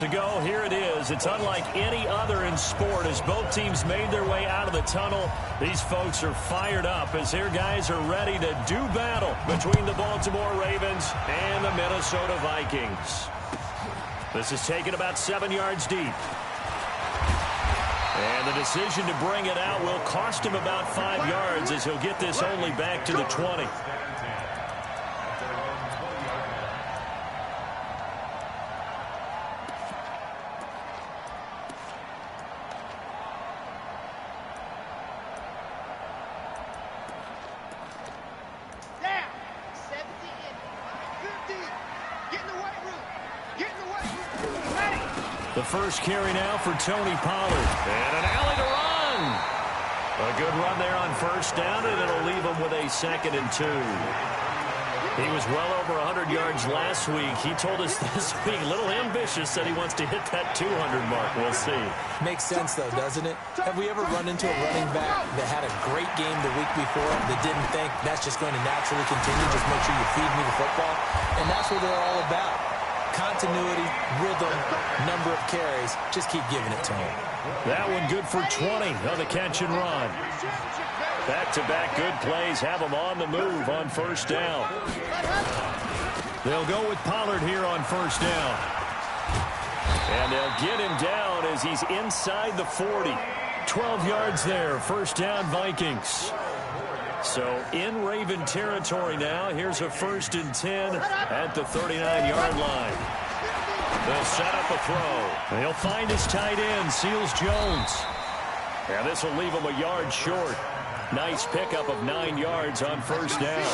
To go, here it is. It's unlike any other in sport as both teams made their way out of the tunnel. These folks are fired up as their guys are ready to do battle between the Baltimore Ravens and the Minnesota Vikings. This is taken about 7 yards deep. And the decision to bring it out will cost him about 5 yards as he'll get this only back to the 20. The first carry now for Tony Pollard. And an alley to run. A good run there on first down, and it'll leave him with a 2nd and 2. He was well over 100 yards last week. He told us this week, a little ambitious, that he wants to hit that 200 mark. We'll see. Makes sense, though, doesn't it? Have we ever run into a running back that had a great game the week before that didn't think that's just going to naturally continue? Just make sure you feed me the football. And that's what they're all about. Continuity, rhythm, number of carries. Just keep giving it to him. That one good for 20 on the catch and run. Back-to-back good plays have him on the move on first down. They'll go with Pollard here on first down. And they'll get him down as he's inside the 40. 12 yards there, first down Vikings. So in Raven territory now. Here's a 1st and 10 at the 39-yard line. They'll set up a throw. He'll find his tight end, Seals Jones. And this will leave him a yard short. Nice pickup of 9 yards on first down.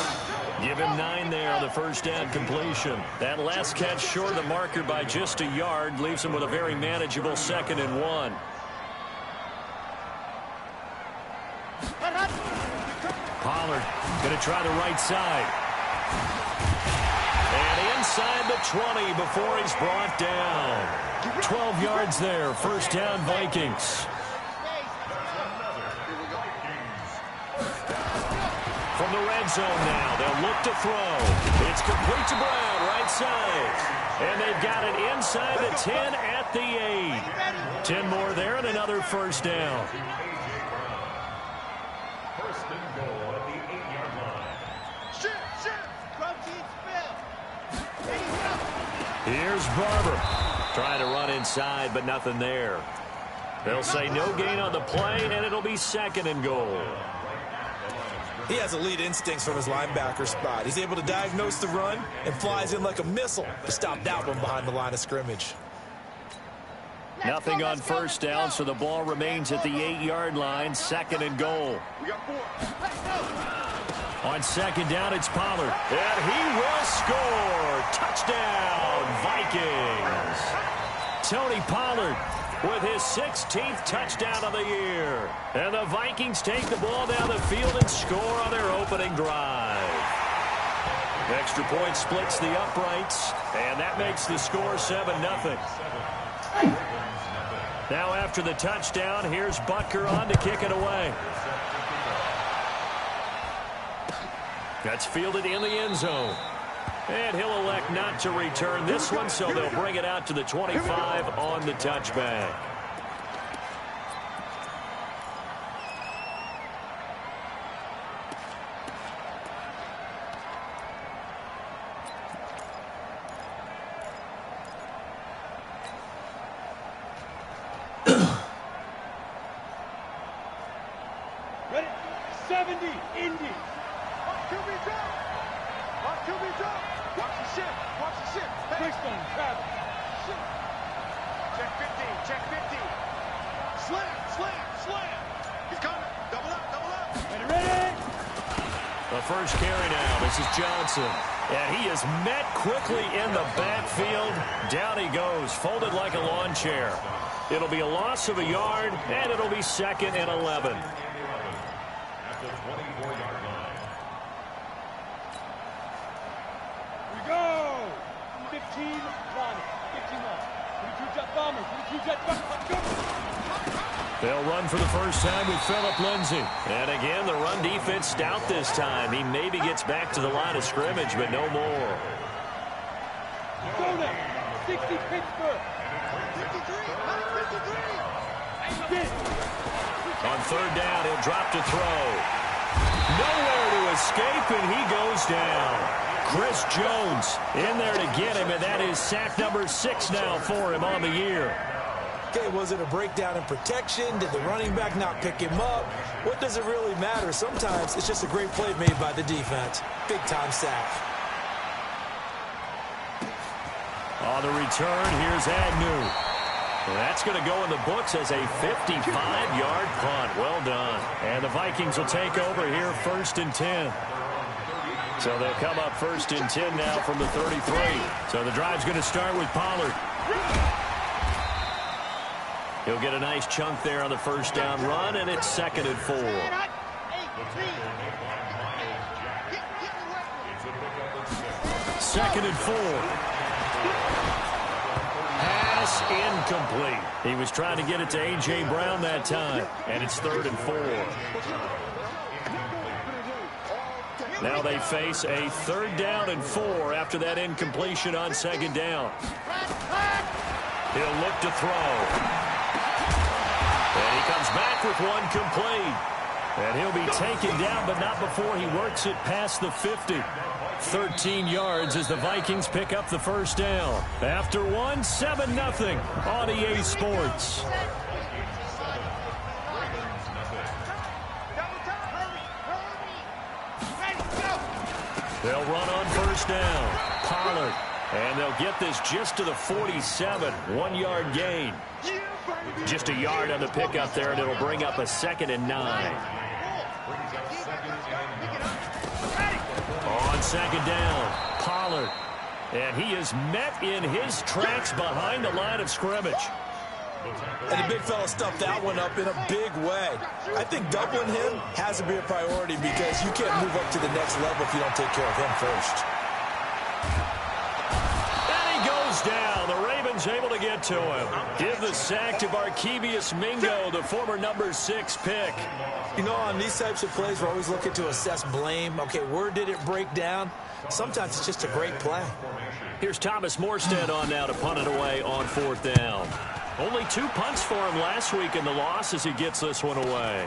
Give him 9 there on the first down completion. That last catch short of the marker by just a yard leaves him with a very manageable 2nd and 1. Pollard going to try the right side. And inside the 20 before he's brought down. 12 yards there. First down Vikings. From the red zone now, they'll look to throw. It's complete to Brown, right side. And they've got it inside the 10 at the 8. 10 more there and another first down. Here's Barber. Trying to run inside, but nothing there. They'll say no gain on the play, and it'll be 2nd and goal. He has elite instincts from his linebacker spot. He's able to diagnose the run and flies in like a missile to stop that one behind the line of scrimmage. Nothing on first down, so the ball remains at the 8-yard line. 2nd and goal. On 2nd down, it's Pollard. And he will score. Touchdown, Vikings. Tony Pollard with his 16th touchdown of the year. And the Vikings take the ball down the field and score on their opening drive. Extra point splits the uprights, and that makes the score 7-0. Now after the touchdown, here's Butker on to kick it away. That's fielded in the end zone. And he'll elect not to return this one, so they'll bring it out to the 25 on the touchback. Ready? 70, Indy. Watch the ship. Watch the ship. Brixton, travel. Check 15. Check 15. Slam. He's coming. Double up. Ready. The first carry now. This is Johnson. And he is met quickly in the backfield. Down he goes, folded like a lawn chair. It'll be a loss of a yard, and it'll be 2nd and 11. At the 24-yard line. We go. 15 line. 15 line. 22 jet bombers. 22 jet bombers. They'll run for the first time with Phillip Lindsay. And again, the run defense stout this time. He maybe gets back to the line of scrimmage, but no more. Go now. 60 Pittsburgh. third down. He'll drop to throw. Nowhere to escape, and he goes down. Chris Jones in there to get him, and that is sack number 6 now for him on the year. Okay, was it a breakdown in protection? Did the running back not pick him up? What does it really matter? Sometimes it's just a great play made by the defense. Big-time sack. On the return, here's Agnew. Well, that's going to go in the books as a 55-yard punt. Well done. And the Vikings will take over here, 1st and 10. So they'll come up 1st and 10 now from the 33. So the drive's going to start with Pollard. He'll get a nice chunk there on the first down run, and it's 2nd and 4. 2nd and 4. Pass incomplete. He was trying to get it to A.J. Brown that time, and it's 3rd and 4. Now they face a 3rd down and 4 after that incompletion on 2nd down. He'll look to throw. And he comes back with one complete. And he'll be taken down, but not before he works it past the 50. 13 yards as the Vikings pick up the first down. After one, 7-0 on EA Sports. They'll run on first down. Pollard. And they'll get this just to the 47. 1-yard gain. Just a yard on the pickup there, and it'll bring up a 2nd and 9. On 2nd down, Pollard. And he is met in his tracks behind the line of scrimmage. And the big fella stuffed that one up in a big way. I think doubling him has to be a priority because you can't move up to the next level if you don't take care of him first. Down. The Ravens able to get to him. Give the sack to Barkevious Mingo, the former number 6 pick. You know, on these types of plays, we're always looking to assess blame. Okay, where did it break down? Sometimes it's just a great play. Here's Thomas Morstead on now to punt it away on 4th down. Only 2 punts for him last week in the loss as he gets this one away.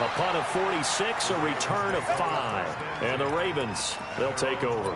A punt of 46, a return of 5. And the Ravens, they'll take over.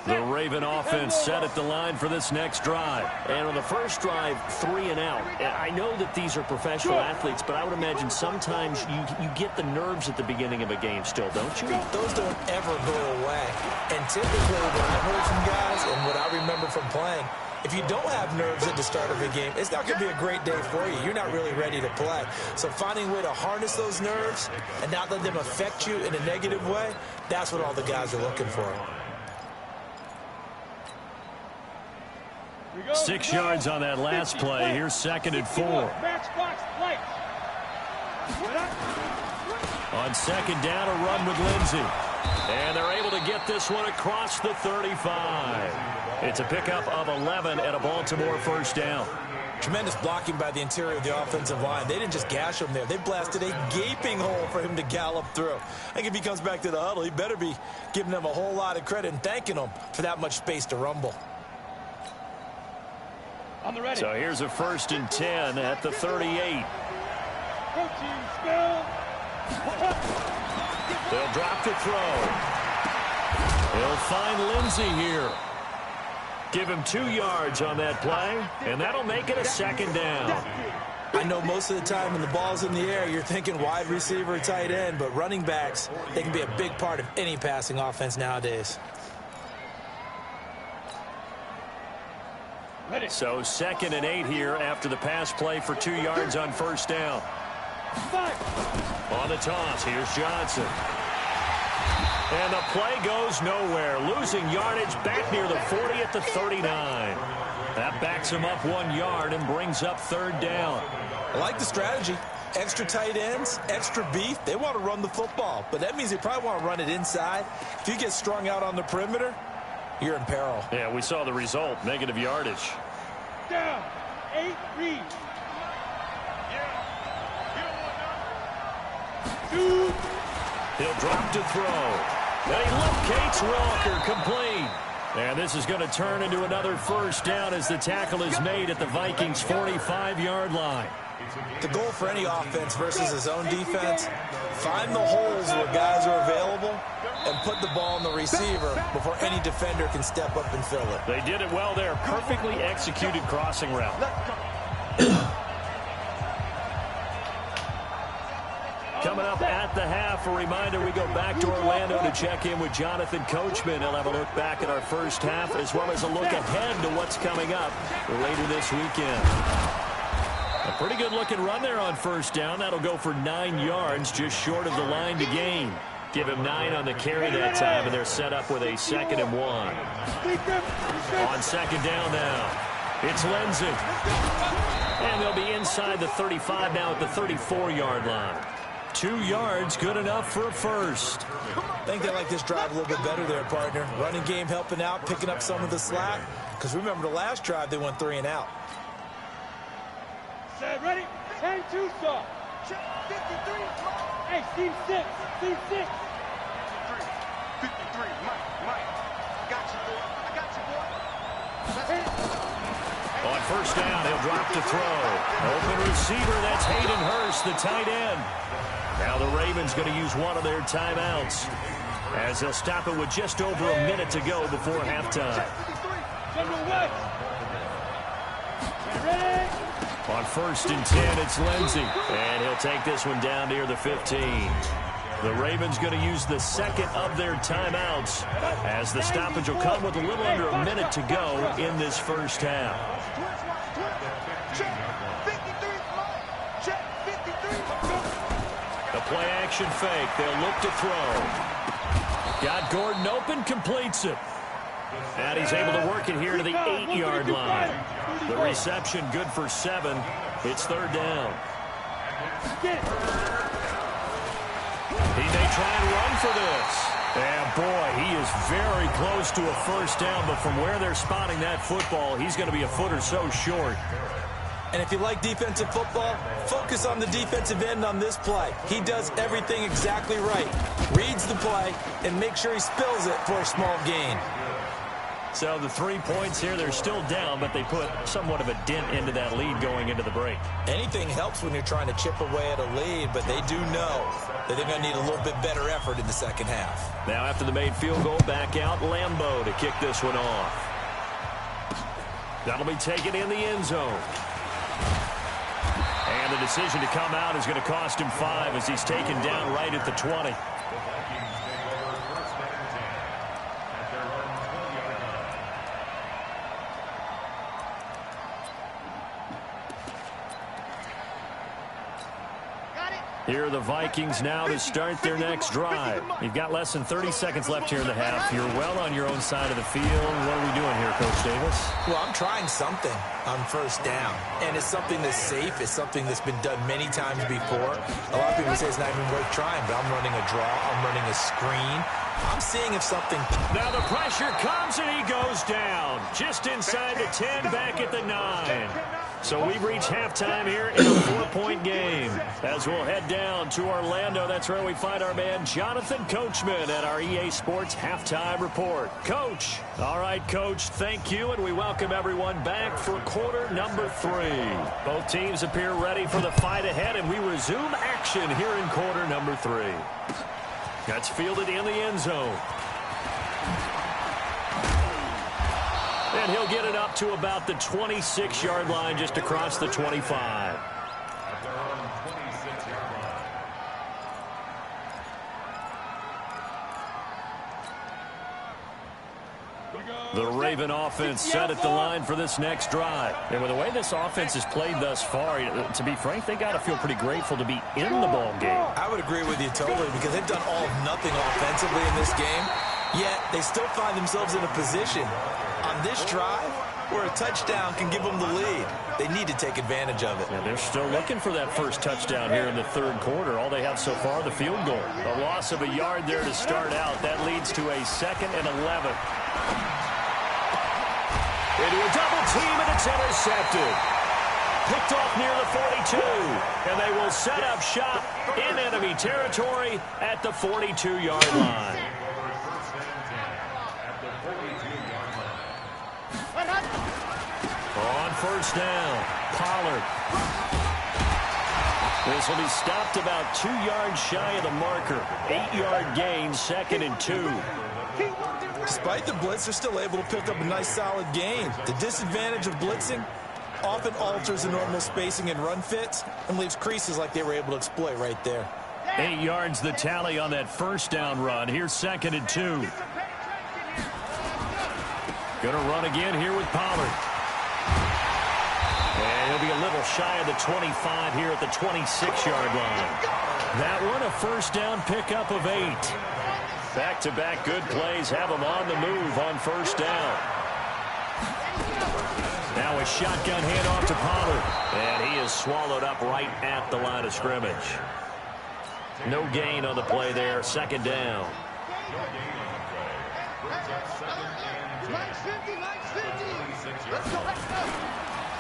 The Raven offense set at the line for this next drive. And on the first drive, 3 and out. I know that these are professional athletes, but I would imagine sometimes you get the nerves at the beginning of a game still, don't you? Those don't ever go away. And typically what I've heard from guys and what I remember from playing, if you don't have nerves at the start of a game, it's not going to be a great day for you. You're not really ready to play. So finding a way to harness those nerves and not let them affect you in a negative way, that's what all the guys are looking for. 6 yards on that last play. Here's 2nd and 4. On 2nd down, a run with Lindsey. And they're able to get this one across the 35. It's a pickup of 11 at a Baltimore first down. Tremendous blocking by the interior of the offensive line. They didn't just gash him there. They blasted a gaping hole for him to gallop through. I think if he comes back to the huddle, he better be giving them a whole lot of credit and thanking them for that much space to rumble. So here's a 1st and 10 at the 38. They'll drop to throw. They'll find Lindsey here. Give him 2 yards on that play, and that'll make it a 2nd down. I know most of the time when the ball's in the air, you're thinking wide receiver, tight end, but running backs, they can be a big part of any passing offense nowadays. So 2nd and 8 here after the pass play for 2 yards on first down. On the toss, here's Johnson. And the play goes nowhere. Losing yardage back near the 40 at the 39. That backs him up 1 yard and brings up 3rd down. I like the strategy. Extra tight ends, extra beef. They want to run the football, but that means they probably want to run it inside. If you get strung out on the perimeter, you're in peril. Yeah, we saw the result. Negative yardage. Down. 8 read. He'll drop to throw. And he locates Walker, complete. And this is going to turn into another first down as the tackle is made at the Vikings' 45-yard line. The goal for any offense versus his own defense, find the holes where guys are available and put the ball on the receiver before any defender can step up and fill it. They did it well there. Perfectly executed crossing route. Coming up at the half, a reminder, we go back to Orlando to check in with Jonathan Coachman. He'll have a look back at our first half as well as a look ahead to what's coming up later this weekend. A pretty good-looking run there on first down. That'll go for 9 yards, just short of the line to gain. Give him 9 on the carry that time, and they're set up with a 2nd and 1. On second down now, it's Lindsey. And they'll be inside the 35 now at the 34-yard line. 2 yards, good enough for a first. I think they like this drive a little bit better there, partner. Running game helping out, picking up some of the slack. Because remember, the last drive, they went 3 and out. Set, ready? 10-2, sir. 53. Hey, team 6. Team 6. 53. Mike. Got you, boy. I got you, boy. On first down, he'll drop to throw. Open receiver, that's Hayden Hurst, the tight end. Now the Ravens going to use one of their timeouts as they'll stop it with just over a minute to go before halftime. On first and 10, it's Lindsey. And he'll take this one down near the 15. The Ravens going to use the second of their timeouts as the stoppage will come with a little under a minute to go in this first half. The play action fake. They'll look to throw. Got Gordon open, completes it. And he's able to work it here to the 8-yard line. The reception good for 7. It's third down. He may try and run for this. And boy, he is very close to a first down, but from where they're spotting that football, he's going to be a foot or so short. And if you like defensive football, focus on the defensive end on this play. He does everything exactly right. Reads the play and makes sure he spills it for a small gain. So the 3 points here, they're still down, but they put somewhat of a dent into that lead going into the break. Anything helps when you're trying to chip away at a lead, but they do know that they're going to need a little bit better effort in the second half. Now after the made field goal, back out Lambeau to kick this one off. That'll be taken in the end zone. And the decision to come out is going to cost him 5 as he's taken down right at the 20. Here are the Vikings now to start their next drive. You've got less than 30 seconds left here in the half. You're well on your own side of the field. What are we doing here, Coach Davis? Well, I'm trying something on first down. And it's something that's safe. It's something that's been done many times before. A lot of people say it's not even worth trying, but I'm running a draw. I'm running a screen. I'm seeing if something... Now the pressure comes and he goes down. Just inside the 10, back at the 9. So we've reached halftime here in a 4-point game. As we'll head down to Orlando, that's where we find our man Jonathan Coachman at our EA Sports Halftime Report. Coach. All right, Coach, thank you, and we welcome everyone back for quarter number 3. Both teams appear ready for the fight ahead, and we resume action here in quarter number 3. That's fielded in the end zone. And he'll get it up to about the 26-yard line just across the 25. The Raven offense set at the line for this next drive. And with the way this offense has played thus far, to be frank, they got to feel pretty grateful to be in the ball game. I would agree with you totally because they've done all of nothing offensively in this game, yet they still find themselves in a position on this drive where a touchdown can give them the lead. They need to take advantage of it. And they're still looking for that first touchdown here in the third quarter. All they have so far, the field goal. A loss of a yard there to start out. That leads to a 2nd and 11. Into a double team, and it's intercepted. Picked off near the 42, and they will set up shop in enemy territory at the 42-yard line. first down. Pollard. This will be stopped about 2 yards shy of the marker. 8-yard gain, 2nd and 2. Despite the blitz, they're still able to pick up a nice solid gain. The disadvantage of blitzing often alters the normal spacing and run fits and leaves creases like they were able to exploit right there. 8 yards the tally on that first down run. Here's 2nd and 2. Going to run again here with Pollard. And he'll be a little shy of the 25 here at the 26-yard line. That one a first down pickup of 8. Back-to-back good plays have him on the move on first down. Now a shotgun handoff to Pollard. And he is swallowed up right at the line of scrimmage. No gain on the play there. 2nd down.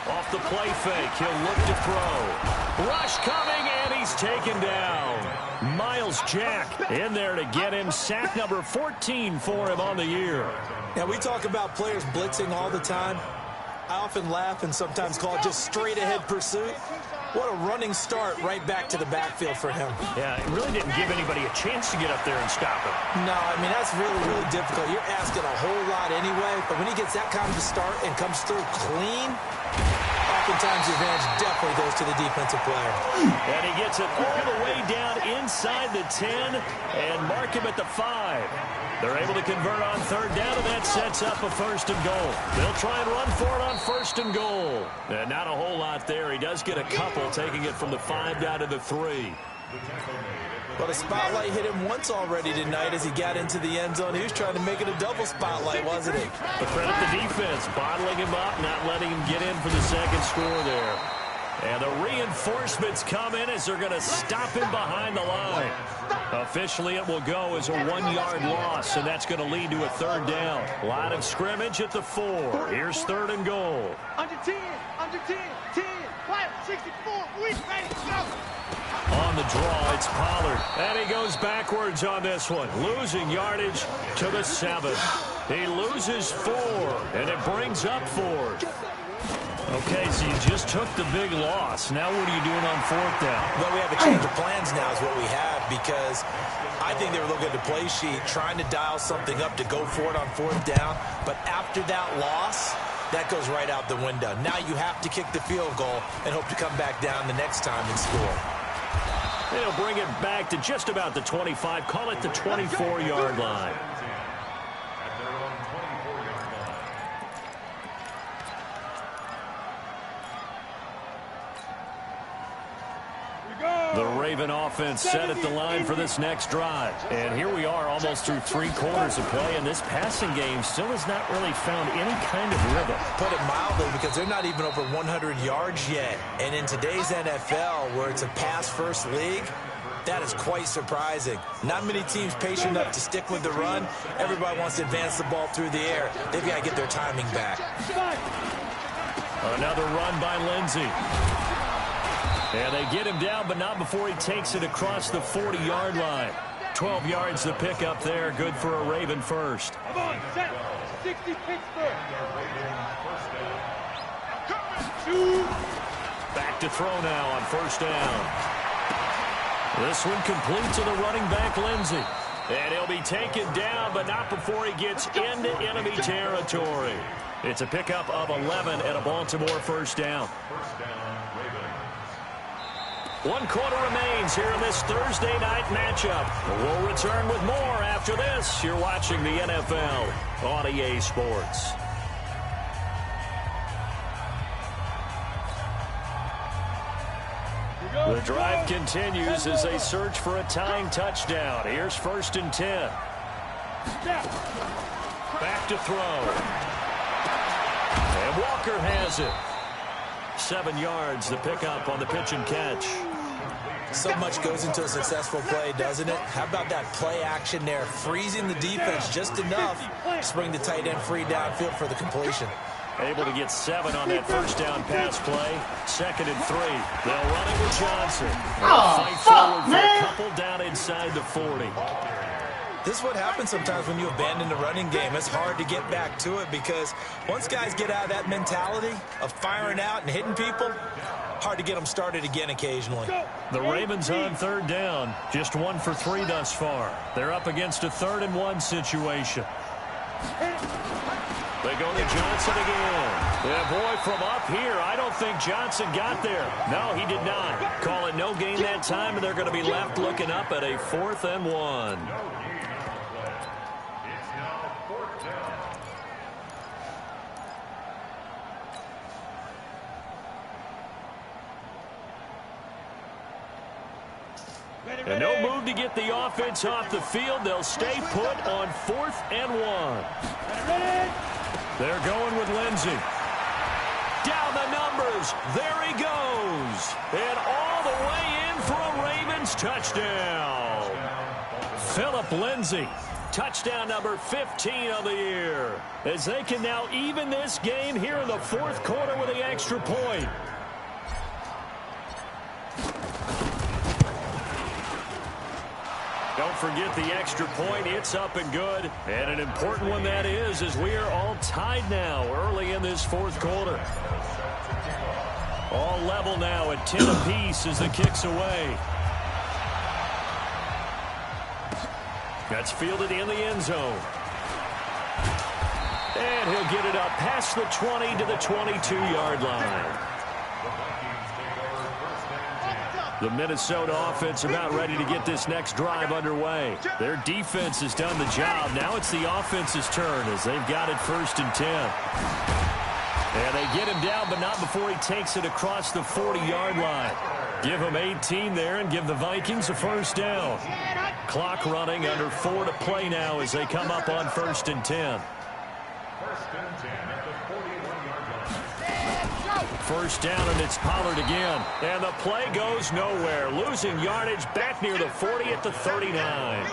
Off the play fake, he'll look to throw. Rush coming, and he's taken down. Miles Jack in there to get him. Sack number 14 for him on the year. Now, we talk about players blitzing all the time. I often laugh and sometimes call it just straight-ahead pursuit. What a running start right back to the backfield for him. Yeah, it really didn't give anybody a chance to get up there and stop him. No, I mean, that's really, really difficult. You're asking a whole lot anyway, but when he gets that kind of a start and comes through clean, oftentimes the advantage definitely goes to the defensive player. And he gets it all the way down inside the 10 and mark him at the 5. They're able to convert on 3rd down, and that sets up a 1st and goal. They'll try and run for it on 1st and goal. And not a whole lot there. He does get a couple, taking it from the 5 down to the 3. But a spotlight hit him once already tonight as he got into the end zone. He was trying to make it a double spotlight, wasn't he? But credit the defense, bottling him up, not letting him get in for the 2nd score there. And the reinforcements come in as they're going to stop him behind the line. Officially, it will go as a 1-yard loss, and that's going to lead to a 3rd down. Line of scrimmage at the 4. Here's 3rd and goal. Under 10, 10, fire, 64, we ready, go. On the draw, it's Pollard. And he goes backwards on this one, losing yardage to the 7. He loses 4, and it brings up 4th. Okay, so you just took the big loss. Now what are you doing on 4th down? Well, we have a change of plans now is what we have, because I think they were looking at the play sheet, trying to dial something up to go for it on 4th down. But after that loss, that goes right out the window. Now you have to kick the field goal and hope to come back down the next time and score. They'll bring it back to just about the 25. Call it the 24-yard line. The Raven offense set at the line for this next drive. And here we are almost through 3 quarters of play, and this passing game still has not really found any kind of rhythm. Put it mildly, because they're not even over 100 yards yet. And in today's NFL, where it's a pass-first league, that is quite surprising. Not many teams patient enough to stick with the run. Everybody wants to advance the ball through the air. They've got to get their timing back. Another run by Lindsey. And they get him down, but not before he takes it across the 40-yard line. 12 yards to pick up there. Good for a Raven first. Come on, set. 60 Pittsburgh. Shoot. Back to throw now on 1st down. This one complete to the running back, Lindsey. And he'll be taken down, but not before he gets into enemy territory. It's a pickup of 11 and a Baltimore 1st down. 1 quarter remains here in this Thursday night matchup. We'll return with more after this. You're watching the NFL on EA Sports. The drive continues as they search for a tying touchdown. Here's 1st and 10. Back to throw. And Walker has it. 7 yards, the pickup on the pitch and catch. So much goes into a successful play, doesn't it? How about that play action there, freezing the defense just enough to bring the tight end free downfield for the completion. Able to get 7 on that 1st down pass play. 2nd and 3. They'll run it with Johnson. They'll fight forward for a couple down inside the 40. This is what happens sometimes when you abandon the running game. It's hard to get back to it because once guys get out of that mentality of firing out and hitting people, hard to get them started again occasionally. The Ravens on third down, just 1 for 3 thus far. They're up against a 3rd-and-1 situation. They go to Johnson again. Yeah, boy, from up here, I don't think Johnson got there. No, he did not. Call it no gain that time, and they're going to be left looking up at a 4th-and-1. And no move to get the offense off the field. They'll stay put on 4th-and-1. They're going with Lindsey. Down the numbers. There he goes. And all the way in for a Ravens touchdown. Phillip Lindsey. Touchdown number 15 of the year. As they can now even this game here in the 4th quarter with the extra point. Don't forget the extra point. It's up and good. And an important one that is, as we are all tied now early in this 4th quarter. All level now at 10 apiece as the kick's away. That's fielded in the end zone. And he'll get it up past the 20 to the 22-yard line. The Minnesota offense about ready to get this next drive underway. Their defense has done the job. Now it's the offense's turn as they've got it 1st and 10. And they get him down, but not before he takes it across the 40-yard line. Give him 18 there and give the Vikings a 1st down. Clock running, under 4 to play now as they come up on 1st and 10. 1st down, and it's Pollard again. And the play goes nowhere. Losing yardage back near the 40 at the 39.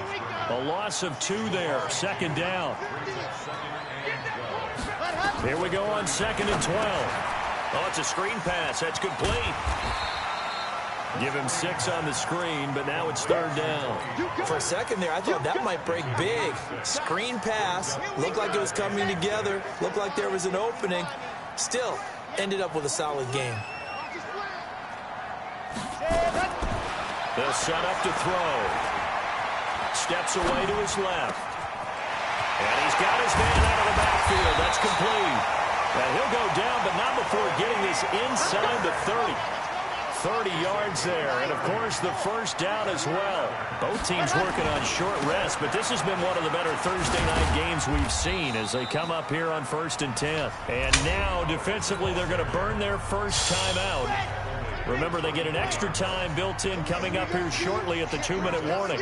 A loss of 2 there. 2nd down. Here we go on 2nd and 12. Oh, it's a screen pass. That's complete. Give him 6 on the screen, but now it's 3rd down. For a second there, I thought that might break big. Screen pass. Looked like it was coming together. Looked like there was an opening. Still, ended up with a solid game. They'll set up to throw. Steps away to his left. And he's got his man out of the backfield. That's complete. And he'll go down, but not before getting this inside the 30. 30 yards there, and of course the 1st down as well. Both teams working on short rest, but this has been one of the better Thursday night games we've seen as they come up here on 1st and 10. And now defensively they're going to burn their first time out. Remember, they get an extra time built in coming up here shortly at the 2-minute warning.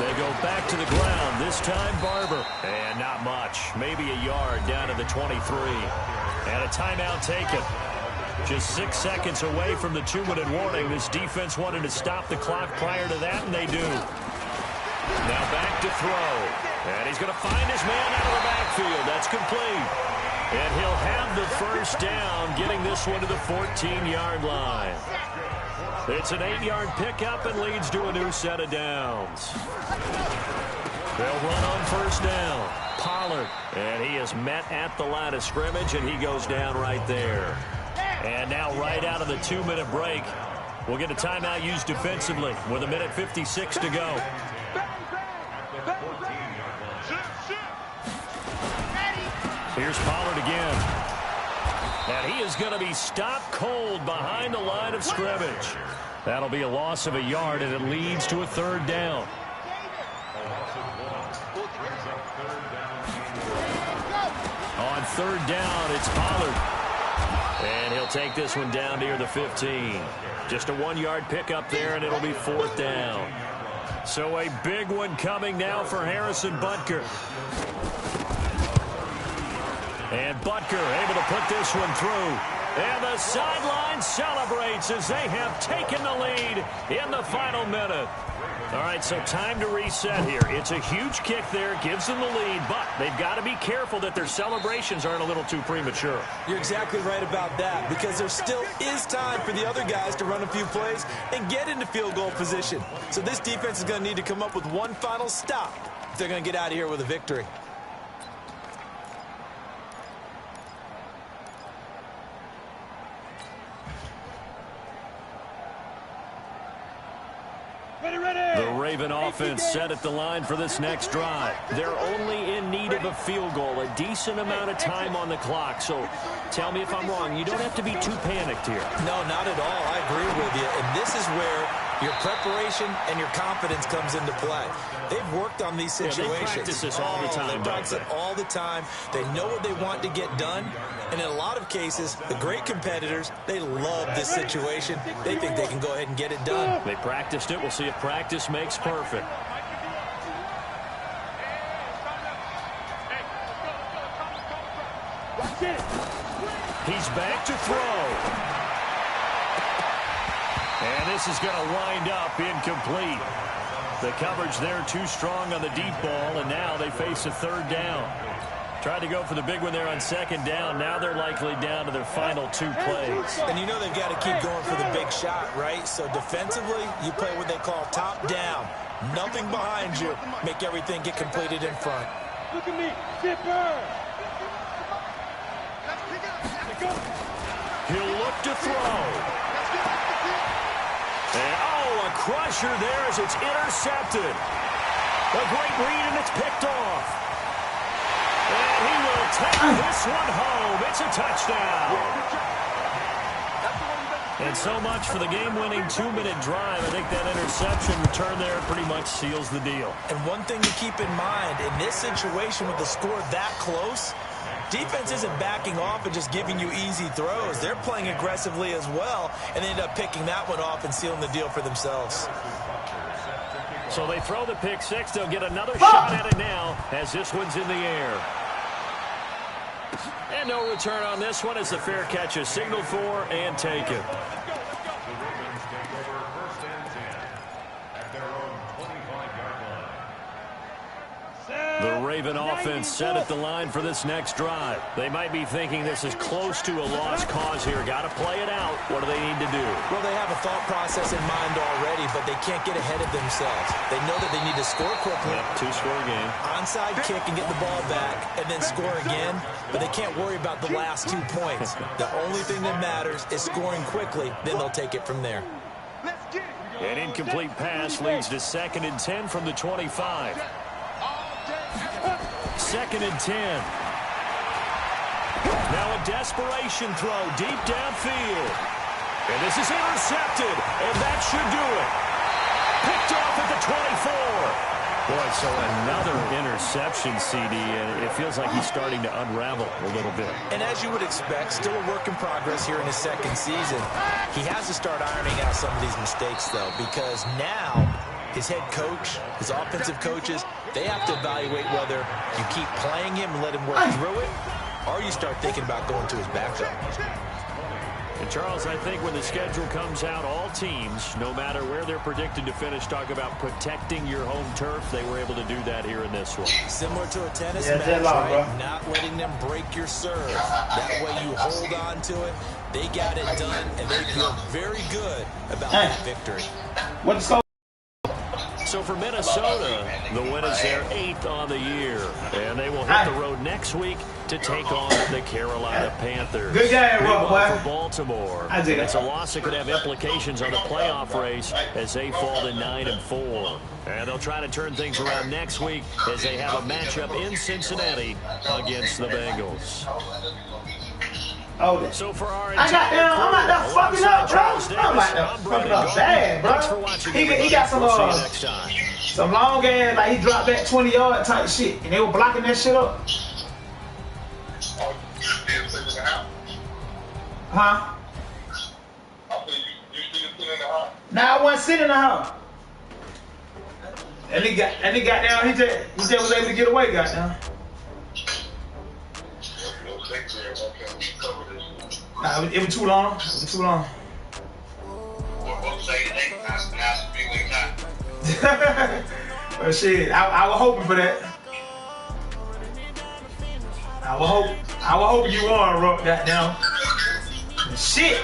They go back to the ground, this time Barber. And not much, maybe a yard down to the 23. And a timeout taken. Just 6 seconds away from the 2-minute warning. This defense wanted to stop the clock prior to that, and they do. Now back to throw. And he's going to find his man out of the backfield. That's complete. And he'll have the 1st down, getting this one to the 14-yard line. It's an 8-yard pickup and leads to a new set of downs. They'll run on 1st down. Pollard. And he is met at the line of scrimmage, and he goes down right there. And now right out of the 2-minute break, we'll get a timeout used defensively with 1:56 to go. Here's Pollard again. And he is going to be stopped cold behind the line of scrimmage. That'll be a loss of a yard, and it leads to a 3rd down. On 3rd down, it's Pollard. And he'll take this one down near the 15. Just a 1-yard pickup there, and it'll be 4th down. So a big one coming now for Harrison Butker. And Butker able to put this one through. And the sideline celebrates as they have taken the lead in the final minute. All right, so time to reset here. It's a huge kick there, gives them the lead, but they've got to be careful that their celebrations aren't a little too premature. You're exactly right about that, because there still is time for the other guys to run a few plays and get into field goal position. So this defense is going to need to come up with one final stop if they're going to get out of here with a victory. The Raven offense set at the line for this next drive. They're only in need of a field goal, a decent amount of time on the clock. So tell me if I'm wrong. You don't have to be too panicked here. No, not at all. I agree with you. And this is where your preparation and your confidence comes into play. They've worked on these situations. Yeah, they practice this all the time. They practice it all the time. They know what they want to get done. And in a lot of cases, the great competitors, they love this situation. They think they can go ahead and get it done. They practiced it. We'll see if practice makes perfect. He's back to throw. And this is going to wind up incomplete. The coverage there too strong on the deep ball, and now they face a third down. Tried to go for the big one there on second down. Now they're likely down to their final two plays. And you know they've got to keep going for the big shot, right? So defensively, you play what they call top down. Nothing behind you. Make everything get completed in front. Look at me, Zipper! He'll look to throw. And, oh, a crusher there as it's intercepted. A great read, and it's picked off. And he will take this one home. It's a touchdown. And so much for the game-winning 2-minute drive. I think that interception return there pretty much seals the deal. And one thing to keep in mind, in this situation with the score that close, defense isn't backing off and just giving you easy throws. They're playing aggressively as well, and they end up picking that one off and sealing the deal for themselves. So they throw the pick six. They'll get another shot at it now as this one's in the air. And no return on this one as the fair catch is signaled for and taken. The Raven offense set at the line for this next drive. They might be thinking this is close to a lost cause here. Got to play it out. What do they need to do? Well, they have a thought process in mind already, but they can't get ahead of themselves. They know that they need to score quickly. Yep, two-score game. Onside kick and get the ball back and then score again, but they can't worry about the last 2 points. The only thing that matters is scoring quickly, then they'll take it from there. An incomplete pass leads to 2nd and 10 from the 25. 2nd and 10. Now a desperation throw deep downfield. And this is intercepted, and that should do it. Picked off at the 24. Boy, so another interception, CD, and it feels like he's starting to unravel a little bit. And as you would expect, still a work in progress here in his second season. He has to start ironing out some of these mistakes, though, because now his head coach, his offensive coaches, they have to evaluate whether you keep playing him and let him work through it, or you start thinking about going to his backup. And Charles, I think when the schedule comes out, all teams, no matter where they're predicted to finish, talk about protecting your home turf. They were able to do that here in this one. Similar to a tennis match, right? Not letting them break your serve. That way you hold on to it. They got it done, and they feel very good about that victory. What's going? So for Minnesota, the win is their 8th on the year. And they will hit the road next week to take on the Carolina Panthers. Good game, Meanwhile, for Baltimore, it's a loss that could have implications on the playoff race as they fall to 9-4. And they'll try to turn things around next week as they have a matchup in Cincinnati against the Bengals. Oh, so for our I got them. I'm out there fucking up, bro. I'm out there fucking up bad, bro. Thanks for watching. He got some long ass, like he dropped that 20-yard type shit, and they were blocking that shit up. Huh? Nah, I wasn't sitting in the house. And he got down. He just was able to get away, goddamn. It was too long. It was too long. Well, shit, I was hoping for that. I was hoping you won, Rook. Goddamn. Shit.